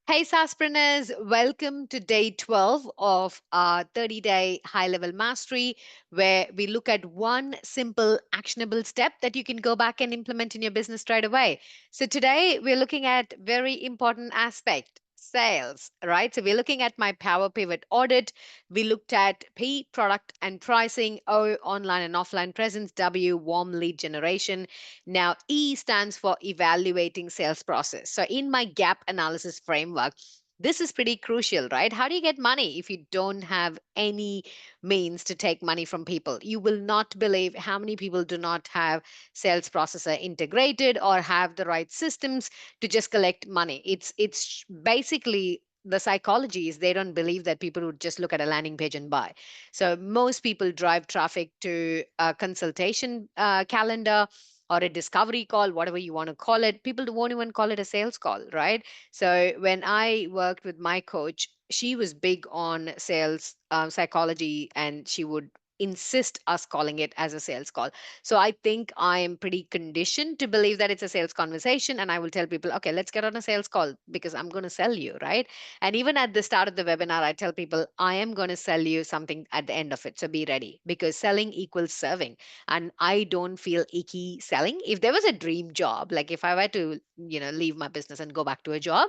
Hey, SaaSpreneurs, welcome to day 12 of our 30-day high-level mastery, where we look at one simple actionable step that you can go back and implement in your business right away. So today we're looking at very important aspect, sales, right? So we're looking at my Power Pivot audit. We looked at P, product and pricing, O, online and offline presence, W, warm lead generation. Now, E stands for evaluating sales process. So, in my gap analysis framework, this is pretty crucial, right? How do you get money if you don't have any means to take money from people? You will not believe how many people do not have sales processor integrated or have the right systems to just collect money. It's basically the psychology is they don't believe that people would just look at a landing page and buy. So most people drive traffic to a consultation calendar or a discovery call, whatever you want to call it. People won't even call it a sales call, right? So when I worked with my coach, she was big on sales psychology, and she would insist us calling it as a sales call. So I think I am pretty conditioned to believe that it's a sales conversation, and I will tell people, okay, let's get on a sales call because I'm going to sell you, right? And even at the start of the webinar, I tell people I am going to sell you something at the end of it. So be ready, because selling equals serving, and I don't feel icky selling. If there was a dream job, like if I were to, leave my business and go back to a job,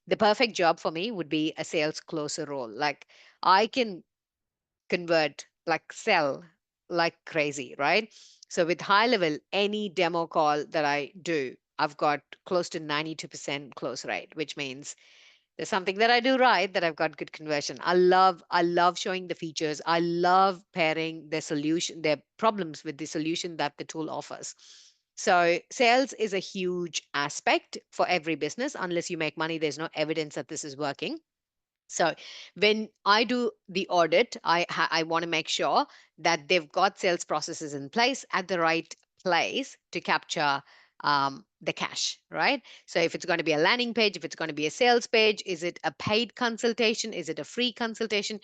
the perfect job for me would be a sales closer role. Like I can convert, like sell like crazy, right? So with high level, any demo call that I do, I've got close to 92% close rate, which means there's something that I do right, that I've got good conversion. I love showing the features. I love pairing the solution, their problems with the solution that the tool offers. So sales is a huge aspect for every business. Unless you make money, there's no evidence that this is working. So when I do the audit, I want to make sure that they've got sales processes in place at the right place to capture the cash, right? So if it's going to be a landing page, if it's going to be a sales page, is it a paid consultation? Is it a free consultation?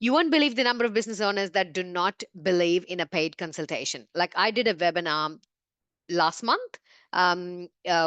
You won't believe the number of business owners that do not believe in a paid consultation. Like I did a webinar last month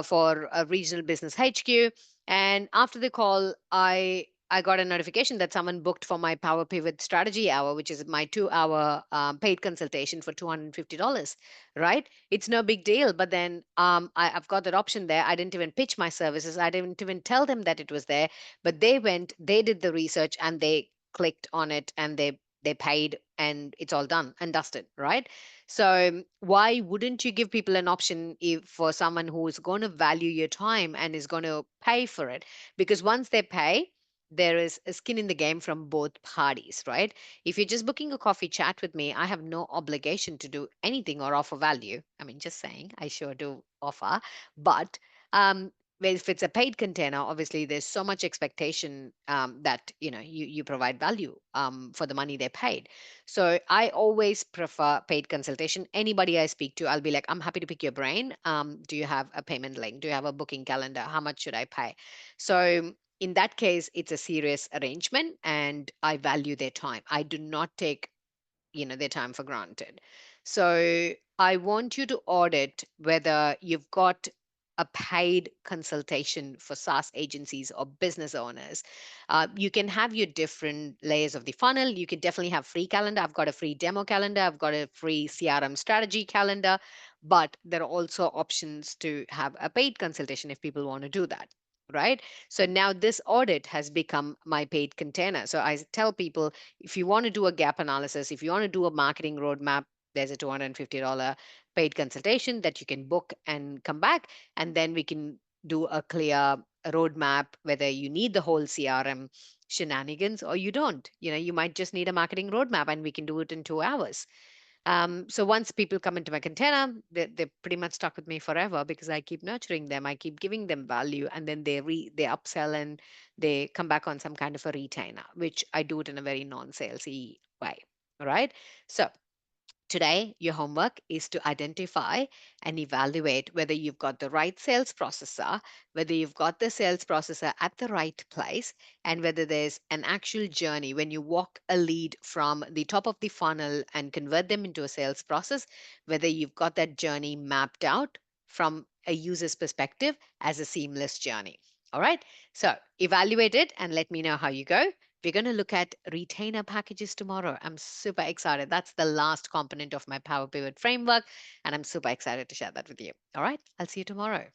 for a regional business HQ. And after the call, I got a notification that someone booked for my Power Pivot strategy hour, which is my 2 hour paid consultation for $250, right? It's no big deal. But then I've got that option there. I didn't even pitch my services. I didn't even tell them that it was there. But they went, they did the research, and they clicked on it, and they paid, and it's all done and dusted, right? So why wouldn't you give people an option if for someone who is going to value your time and is going to pay for it? Because once they pay, there is a skin in the game from both parties, right? If you're just booking a coffee chat with me, I have no obligation to do anything or offer value. I mean, just saying, I sure do offer. But well, if it's a paid container, obviously there's so much expectation that you provide value for the money they paid. So I always prefer paid consultation. Anybody I speak to, I'll be like, I'm happy to pick your brain. Do you have a payment link? Do you have a booking calendar? How much should I pay? So in that case, it's a serious arrangement, and I value their time. I do not take their time for granted. So I want you to audit whether you've got a paid consultation for SaaS agencies or business owners. You can have your different layers of the funnel. You can definitely have free calendar. I've got a free demo calendar. I've got a free CRM strategy calendar, but there are also options to have a paid consultation if people want to do that. Right. So now this audit has become my paid container. So I tell people, if you want to do a gap analysis, if you want to do a marketing roadmap, there's a $250 paid consultation that you can book and come back. And then we can do a clear roadmap, whether you need the whole CRM shenanigans or you don't. You might just need a marketing roadmap, and we can do it in 2 hours. So once people come into my container, they're pretty much stuck with me forever because I keep nurturing them. I keep giving them value, and then they upsell and they come back on some kind of a retainer, which I do it in a very non-salesy way. All right. So today, your homework is to identify and evaluate whether you've got the right sales processor, whether you've got the sales processor at the right place, and whether there's an actual journey when you walk a lead from the top of the funnel and convert them into a sales process, whether you've got that journey mapped out from a user's perspective as a seamless journey. All right. So evaluate it and let me know how you go. We're going to look at retainer packages tomorrow. I'm super excited. That's the last component of my Power Pivot framework, and I'm super excited to share that with you. All right. I'll see you tomorrow.